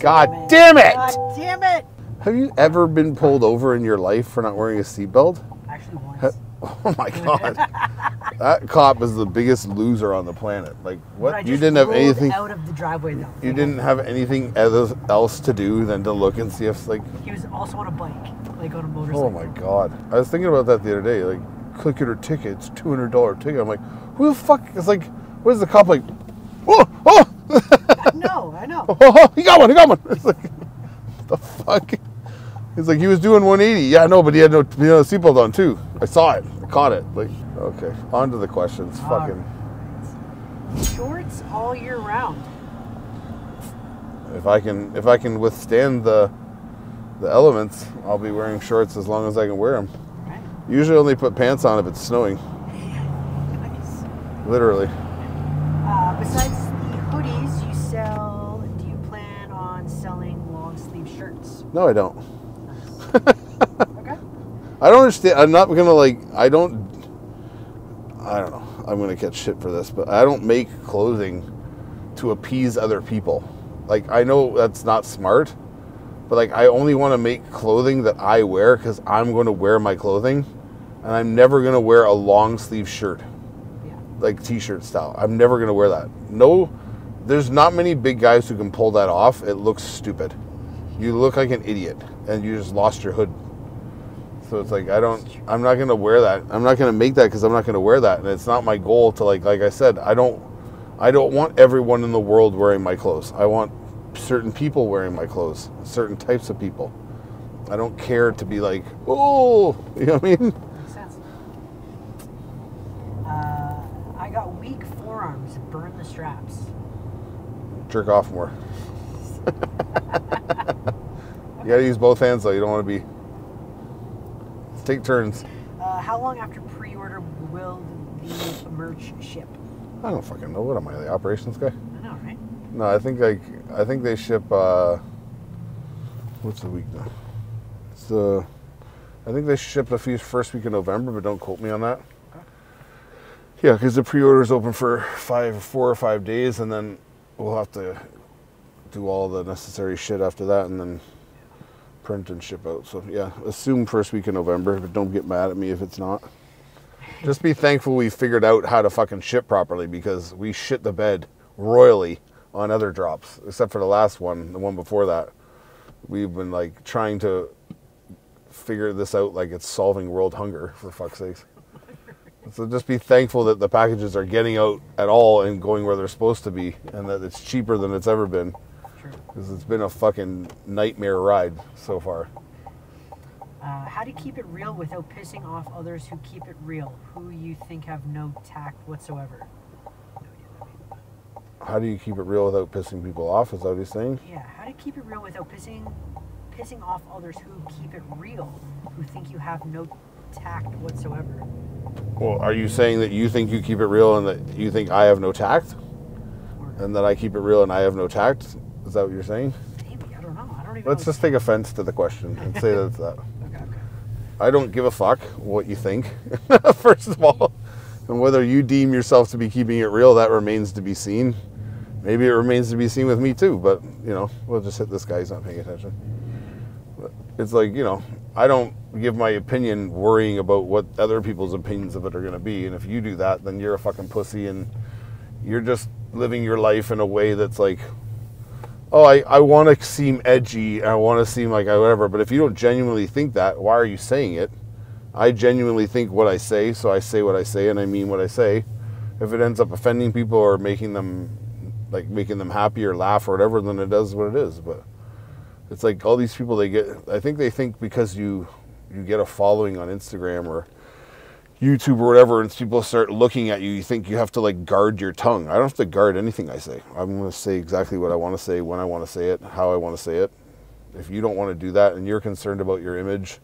God damn it! God damn it! Have you ever been pulled over in your life for not wearing a seatbelt? Actually, once. Oh my God. That cop is the biggest loser on the planet. Like, what? But I You just didn't have rolled anything. out of the driveway though. You didn't have anything else to do than to look and see if, like. He was also on a bike, like on a motorcycle. Oh my God. I was thinking about that the other day. Like, click it or ticket. It's $200 ticket. I'm like, who the fuck? It's like, what is the cop like? Oh, oh! I know. Oh, he got one. It's like, what the fuck? He's like, he was doing 180. Yeah, no, but he had no seatbelt on too. I saw it. I caught it. Like, okay, on to the questions. Fucking. Shorts all year round. If I can withstand the elements, I'll be wearing shorts as long as I can wear them. Right. Usually only put pants on if it's snowing. Nice. Literally. Besides the hoodies you sell, do you plan on selling long sleeve shirts? No, I don't. Okay. I don't understand. I'm not gonna like. I don't know. I'm gonna catch shit for this, but I don't make clothing to appease other people. Like, I know that's not smart, but like, I only want to make clothing that I wear because I'm going to wear my clothing, and I'm never gonna wear a long sleeve shirt, like t-shirt style. I'm never gonna wear that. No, there's not many big guys who can pull that off. It looks stupid. You look like an idiot, and you just lost your hood. So it's like, I'm not going to wear that. I'm not going to make that because I'm not going to wear that. And it's not my goal to, like I said, I don't want everyone in the world wearing my clothes. I want certain people wearing my clothes, certain types of people. I don't care to be like, oh, you know what I mean? Makes sense. I got weak forearms. Burn the straps. Jerk off more. You gotta use both hands though. You don't want to be. Take turns. How long after pre-order will the merch ship? I don't fucking know. What am I, the operations guy? I know, right? No, I think they ship. What's the week now? I think they shipped the first week of November, but don't quote me on that. Okay. Yeah, because the pre-order's open for 4 or 5 days, and then we'll have to do all the necessary shit after that, and then print and ship out. So yeah, assume first week of November, but don't get mad at me if it's not. Just be thankful we figured out how to fucking ship properly, because we shit the bed royally on other drops, except for the last one, the one before that. We've been like trying to figure this out like it's solving world hunger, for fuck's sakes. So just be thankful that the packages are getting out at all and going where they're supposed to be, and that it's cheaper than it's ever been. Because it's been a fucking nightmare ride so far. How to keep it real without pissing off others who keep it real, who you think have no tact whatsoever. How do you keep it real without pissing people off? Is that what he's saying? Yeah, how to keep it real without pissing off others who keep it real, who think you have no tact whatsoever. Well, are you saying that you think you keep it real and that you think I have no tact? And that I keep it real and I have no tact? Is that what you're saying? Maybe, I don't know. I don't even Let's just take offense to the question and say that's that. Okay. I don't give a fuck what you think, first of all. And whether you deem yourself to be keeping it real, that remains to be seen. Maybe it remains to be seen with me too, but, you know, we'll just hit this guy. He's not paying attention. But it's like, you know, I don't give my opinion worrying about what other people's opinions of it are going to be. And if you do that, then you're a fucking pussy and you're just living your life in a way that's like, oh, I want to seem edgy, I want to seem like whatever, but if you don't genuinely think that, why are you saying it? I genuinely think what I say, so I say what I say, and I mean what I say. If it ends up offending people or making them happy or laugh or whatever, then it does what it is. But it's like all these people, I think they think because you get a following on Instagram or YouTube or whatever, and people start looking at you, you think you have to like guard your tongue. I don't have to guard anything I say. I'm going to say exactly what I want to say, when I want to say it, how I want to say it. If you don't want to do that and you're concerned about your image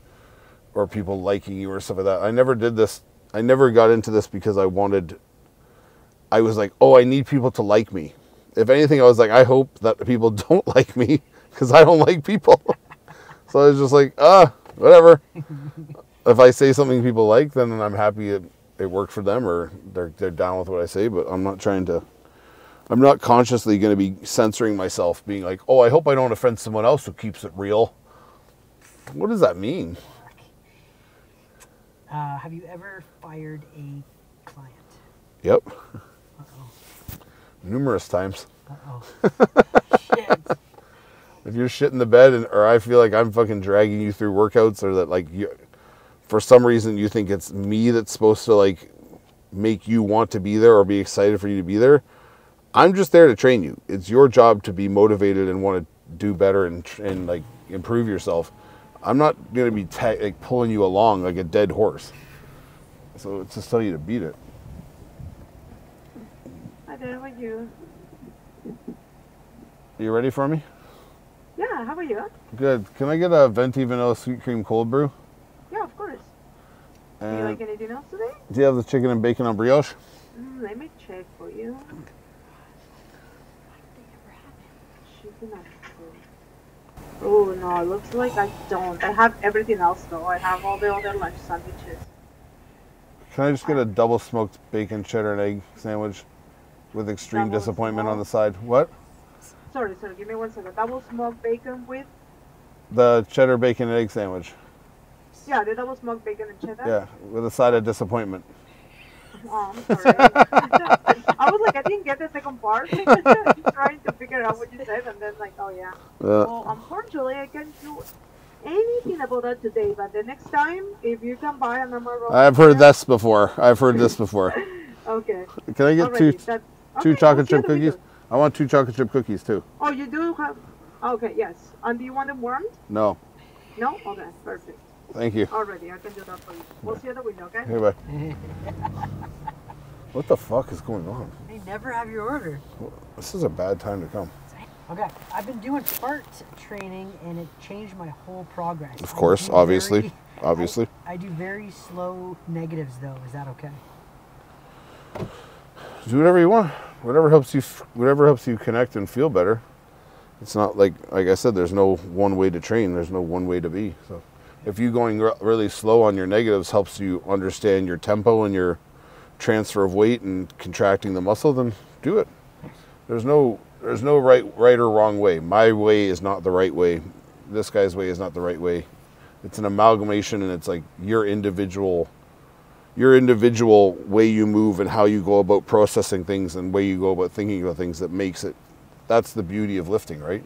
or people liking you or stuff like that, I never did this. I never got into this because I was like, oh, I need people to like me. If anything, I was like, I hope that people don't like me because I don't like people. So I was just like, whatever. If I say something people like, then I'm happy it worked for them or they're down with what I say, but I'm not trying to I'm not consciously going to be censoring myself, being like, oh, I hope I don't offend someone else who keeps it real. What does that mean? Have you ever fired a client? Yep. Uh-oh. Numerous times. Uh-oh. Shit. If you're shit in the bed or I feel like I'm fucking dragging you through workouts, or that like you, for some reason you think it's me that's supposed to like make you want to be there or be excited for you to be there, I'm just there to train you. It's your job to be motivated and want to do better and like improve yourself. I'm not going to be like pulling you along like a dead horse. So it's just tell you to beat it. Hi there, how are you? You ready for me? Yeah, how are you? Good. Can I get a venti vanilla sweet cream cold brew? Yeah, of course. Do And you like anything else today? do you have the chicken and bacon on brioche? Let me check for you. Chicken and oh no, it looks like I don't. I have everything else though. I have all the other lunch sandwiches. Can I just get a double smoked bacon cheddar and egg sandwich with extreme Double disappointment on the smoked? side? What? Sorry, give me 1 second. Double smoked bacon with? The cheddar bacon and egg sandwich. Yeah, the double smoked bacon and cheddar. Yeah, with a side of disappointment. Oh, I'm sorry. I was like, I didn't get the second part. Trying to figure out what you said, and then like, oh yeah. Well, unfortunately, I can't do anything about that today. But the next time, if you can buy a number of... I've heard this before. I've heard this before. Okay. Can I get Alrighty, two chocolate chip cookies? I want 2 chocolate chip cookies too. Oh, you do have... Okay, yes. And do you want them warmed? No. No? Okay, perfect. Thank you. Already, I can do that for you. We'll see you at the window, okay? Hey, bye. What the fuck is going on? They never have your order. This is a bad time to come. Okay, I've been doing fart training and it changed my whole progress. Of course, obviously. Obviously. I do very slow negatives though. Is that okay? Do whatever you want. Whatever helps you connect and feel better. It's not like I said, there's no one way to train. There's no one way to be. So if you going really slow on your negatives helps you understand your tempo and your transfer of weight and contracting the muscle, then do it. There's no right or wrong way. My way is not the right way. This guy's way is not the right way. It's an amalgamation, and it's like your individual way you move and how you go about processing things and way you go about thinking about things that makes it. That's the beauty of lifting, right?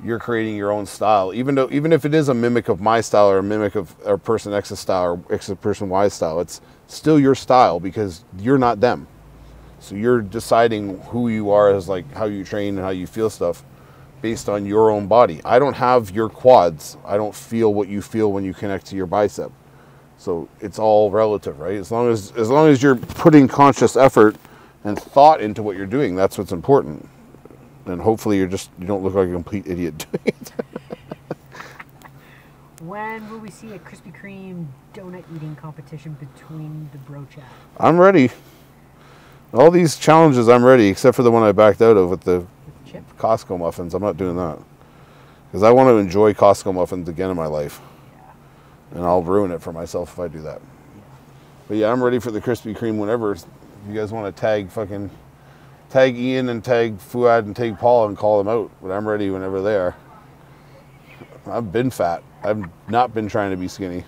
You're creating your own style, even if it is a mimic of my style or a mimic of a person X's style or person Y's style. It's still your style because you're not them. So you're deciding who you are as like how you train and how you feel stuff based on your own body. I don't have your quads. I don't feel what you feel when you connect to your bicep. So it's all relative, right? As long as you're putting conscious effort and thought into what you're doing, that's what's important. And hopefully you don't look like a complete idiot doing it. When will we see a Krispy Kreme donut eating competition between the bro chat? I'm ready. All these challenges, I'm ready, except for the one I backed out of with the Chip? Costco muffins. I'm not doing that. Because I want to enjoy Costco muffins again in my life. Yeah. And I'll ruin it for myself if I do that. But yeah, I'm ready for the Krispy Kreme whenever. If you guys want to tag Ian and tag Fuad and tag Paul and call them out. But I'm ready whenever they are. I've been fat. I've not been trying to be skinny.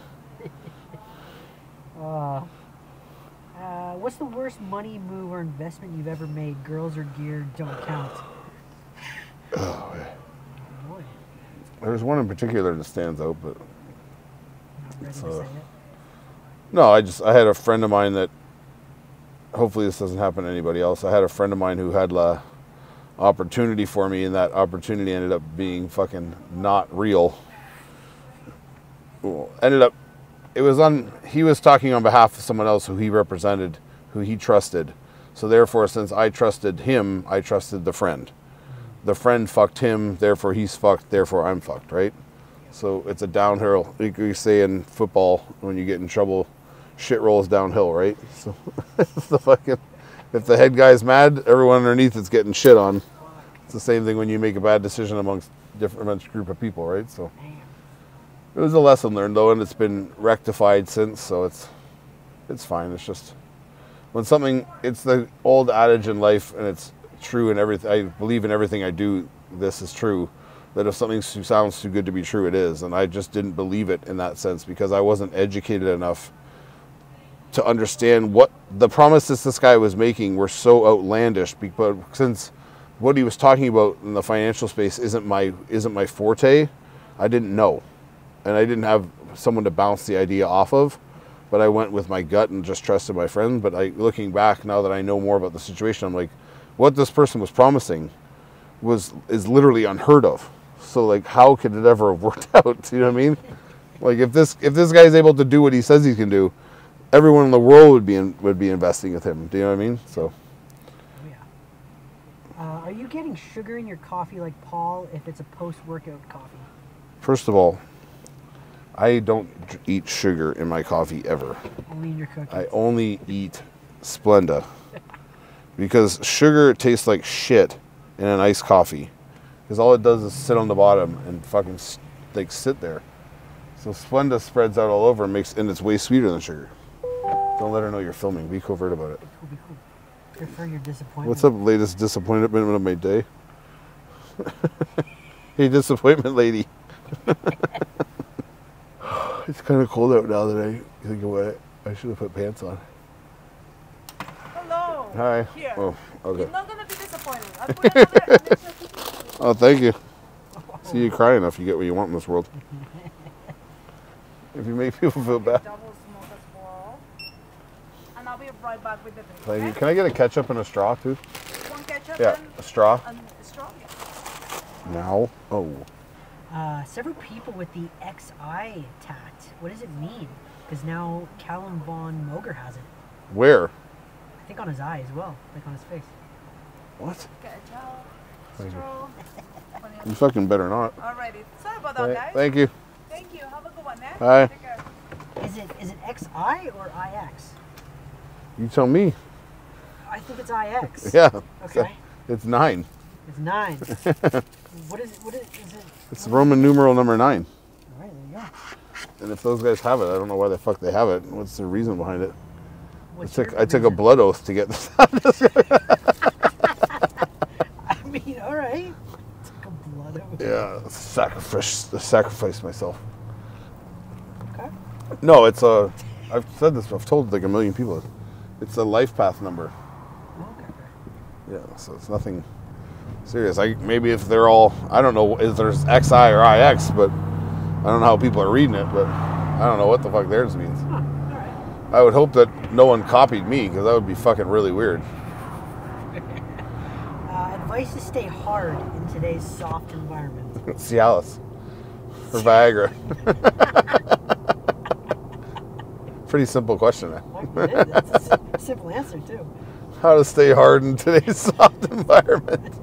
What's the worst money move or investment you've ever made? Girls or gear don't count. Oh, Boy, there's one in particular that stands out, but not ready to say it. no, I had a friend of mine that, hopefully this doesn't happen to anybody else. I had a friend of mine who had opportunity for me, and that opportunity ended up being fucking not real. Well, he was talking on behalf of someone else who he represented, who he trusted. So therefore, since I trusted him, I trusted the friend. The friend fucked him, therefore he's fucked, therefore I'm fucked, right? So it's a downhill. Like you say in football, when you get in trouble, shit rolls downhill, right? So if the head guy's mad, everyone underneath is getting shit on. It's the same thing when you make a bad decision amongst different group of people, right? So it was a lesson learned though, and it's been rectified since, so it's fine. It's just when something, it's the old adage in life, and it's true in everything. I believe in everything I do. This is true, that if something sounds too good to be true, it is. And I just didn't believe it in that sense because I wasn't educated enough to understand what the promises this guy was making were so outlandish. But since what he was talking about in the financial space isn't my forte, I didn't know, and I didn't have someone to bounce the idea off of. But I went with my gut and just trusted my friend. But looking back, now that I know more about the situation, I'm like, what this person was promising is literally unheard of. So like, how could it ever have worked out? You know what I mean? Like if this guy is able to do what he says he can do, everyone in the world would be investing with him. Do you know what I mean? So. Oh, yeah. Are you getting sugar in your coffee like Paul if it's a post-workout coffee? First of all, I don't eat sugar in my coffee ever. Only in your cookies. I only eat Splenda because sugar tastes like shit in an iced coffee. Because all it does is sit on the bottom and fucking like sit there. So Splenda spreads out all over and it's way sweeter than sugar. Don't let her know you're filming. Be covert about it. Be cool. Prefer your disappointment. What's up, latest disappointment of my day? Hey, disappointment lady. It's kind of cold out now that I think about it. I should have put pants on. Hello. Hi. Here. Oh, okay. You're not gonna be disappointed. I'll put another Oh, thank you. See, you cry enough, you get what you want in this world. If you make people feel bad. double smoke as well. And I'll be right back with the drink. Thank you. Okay? Can I get a ketchup and a straw, too? One ketchup Yeah, a straw. and a straw. Yeah. Now? Oh. Several people with the XI tat. What does it mean? Because now Callum Von Moger has it. Where? I think on his eye as well, like on his face. What? Ketchup, Thank you. straw. You fucking better not. Alrighty. Sorry about that, guys. Thank you. Thank you. Have a good one, eh? Bye. Take care. Is it XI or IX? You tell me. I think it's IX. Yeah. Okay. It's 9. It's 9. What is it? It's Roman numeral number 9. All right, there you go. And if those guys have it, I don't know why the fuck they have it. What's the reason behind it? I took a reason? blood oath to get this. I mean, all right. Took a blood oath. Yeah, sacrifice myself. Okay. No, it's a. I've said this. I've told like a million people. It's a life path number. Okay. Yeah, so it's nothing serious. Maybe if they're all, I don't know if there's XI or IX, but I don't know how people are reading it. But I don't know what the fuck theirs means. Huh, all right. I would hope that no one copied me because that would be fucking really weird. Advice to stay hard in today's soft environment. Cialis or Viagra. Pretty simple question. That's a simple answer too. How to stay hard in today's soft environment.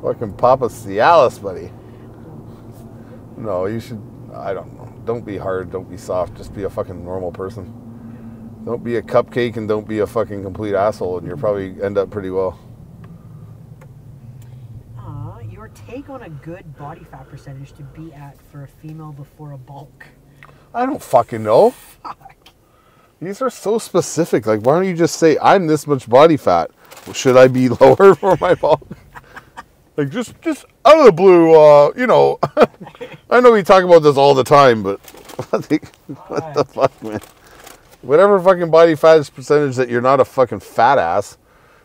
Fucking pop a Cialis, buddy. No, you should, I don't know. Don't be hard, don't be soft, just be a fucking normal person. Don't be a cupcake and don't be a fucking complete asshole and you'll probably end up pretty well. Your take on a good body fat percentage to be at for a female before a bulk? I don't fucking know. Fuck. These are so specific. Like, why don't you just say, I'm this much body fat. Well, should I be lower for my bulk? Like, just out of the blue, you know. I know we talk about this all the time, but what the fuck, man? Whatever fucking body fat percentage that you're not a fucking fat ass,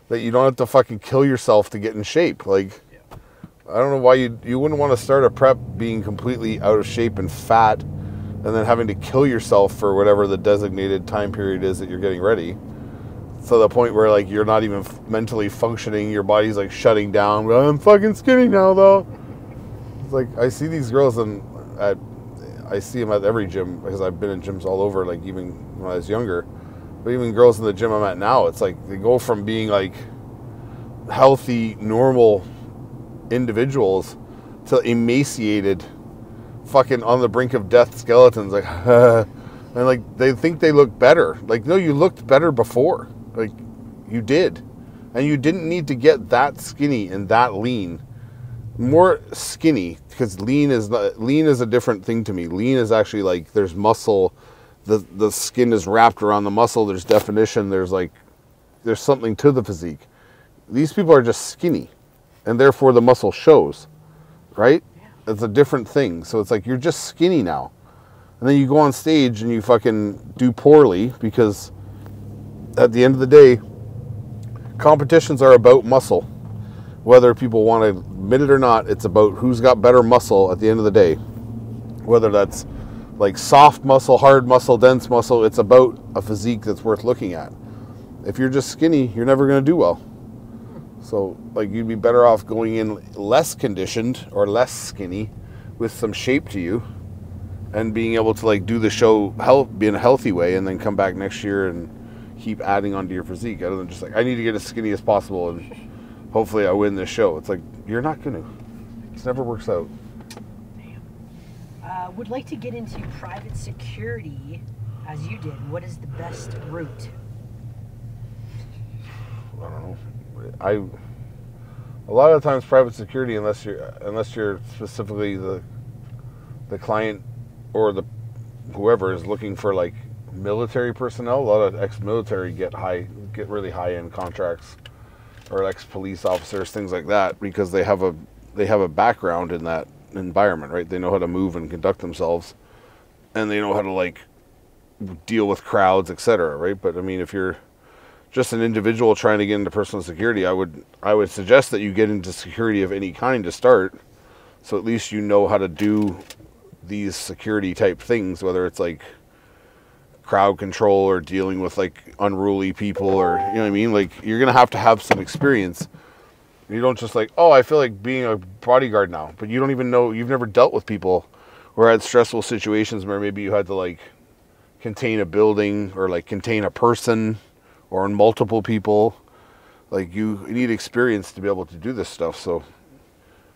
that you don't have to fucking kill yourself to get in shape. Like, I don't know why you wouldn't want to start a prep being completely out of shape and fat and then having to kill yourself for whatever the designated time period is that you're getting ready. To the point where, like, you're not even mentally functioning, your body's, like, shutting down. Well, I'm fucking skinny now, though. It's like, I see these girls, and I see them at every gym, because I've been in gyms all over, like, even when I was younger. But even girls in the gym I'm at now, it's like, they go from being, like, healthy, normal individuals to emaciated, fucking on the brink of death skeletons, like, and like they think they look better. Like, no, you looked better before. Like, you did, and you didn't need to get that skinny and that lean. More skinny, because lean is a different thing to me. Lean is actually like there's muscle, the skin is wrapped around the muscle. There's definition. There's like there's something to the physique. These people are just skinny, and therefore the muscle shows, right? Yeah. It's a different thing. So it's like you're just skinny now. And then you go on stage and you fucking do poorly because at the end of the day, competitions are about muscle. Whether people want to admit it or not, it's about who's got better muscle at the end of the day. Whether that's like soft muscle, hard muscle, dense muscle, it's about a physique that's worth looking at. If you're just skinny, you're never going to do well. So like you'd be better off going in less conditioned or less skinny with some shape to you and being able to like do the show be in a healthy way and then come back next year and keep adding onto your physique other than just like, I need to get as skinny as possible and hopefully I win this show. It's like, you're not going to. It never works out. Would like to get into private security as you did. What is the best route? I don't know. A lot of times private security, unless you're specifically the client or the whoever is looking for like military personnel, a lot of ex-military get really high-end contracts, or ex-police officers, things like that, because they have a background in that environment, right? They know how to move and conduct themselves, and they know how to like deal with crowds, etc., right? But I mean, if you're just an individual trying to get into personal security, I would suggest that you get into security of any kind to start, so at least you know how to do these security type things, whether it's like crowd control or dealing with like unruly people, or you know what I mean, like you're gonna have to have some experience. You don't just like, oh, I feel like being a bodyguard now, but you don't even know, you've never dealt with people or had stressful situations where maybe you had to like contain a building or like contain a person or multiple people. Like you need experience to be able to do this stuff. So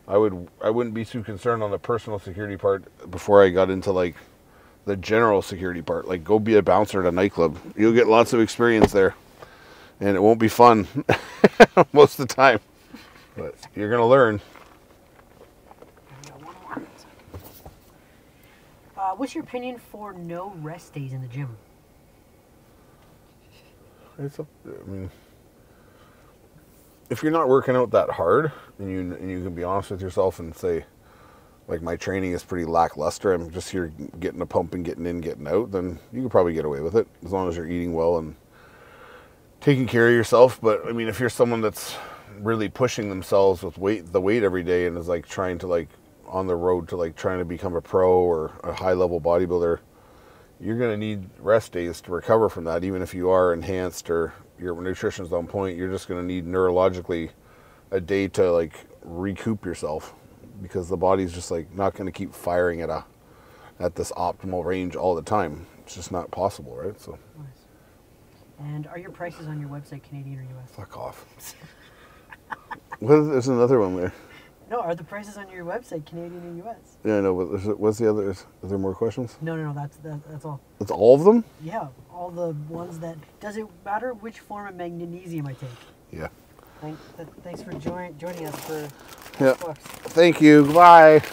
I wouldn't be too concerned on the personal security part before I got into like the general security part. Like go be a bouncer at a nightclub. You'll get lots of experience there, and it won't be fun most of the time, but you're gonna learn. What's your opinion for no rest days in the gym? I mean, if you're not working out that hard, and you can be honest with yourself and say, like, my training is pretty lackluster, I'm just here getting a pump and getting in, getting out, then you can probably get away with it, as long as you're eating well and taking care of yourself. But, I mean, if you're someone that's really pushing themselves with the weight every day and is, like, trying to, like, on the road to, like, trying to become a pro or a high-level bodybuilder, you're going to need rest days to recover from that. Even if you are enhanced or your nutrition's on point, you're just going to need neurologically a day to, like, recoup yourself, because the body's just like not going to keep firing at this optimal range all the time. It's just not possible, right? So. Nice. And are your prices on your website Canadian or US? Fuck off. There's another one there. No, are the prices on your website Canadian or US? Yeah, I know, but what's the other? Is there more questions? No, that's all. That's all of them? Yeah, all the ones that. Does it matter which form of magnesium I take? Yeah. Thanks for joining us for. Yeah. Thank you. Bye.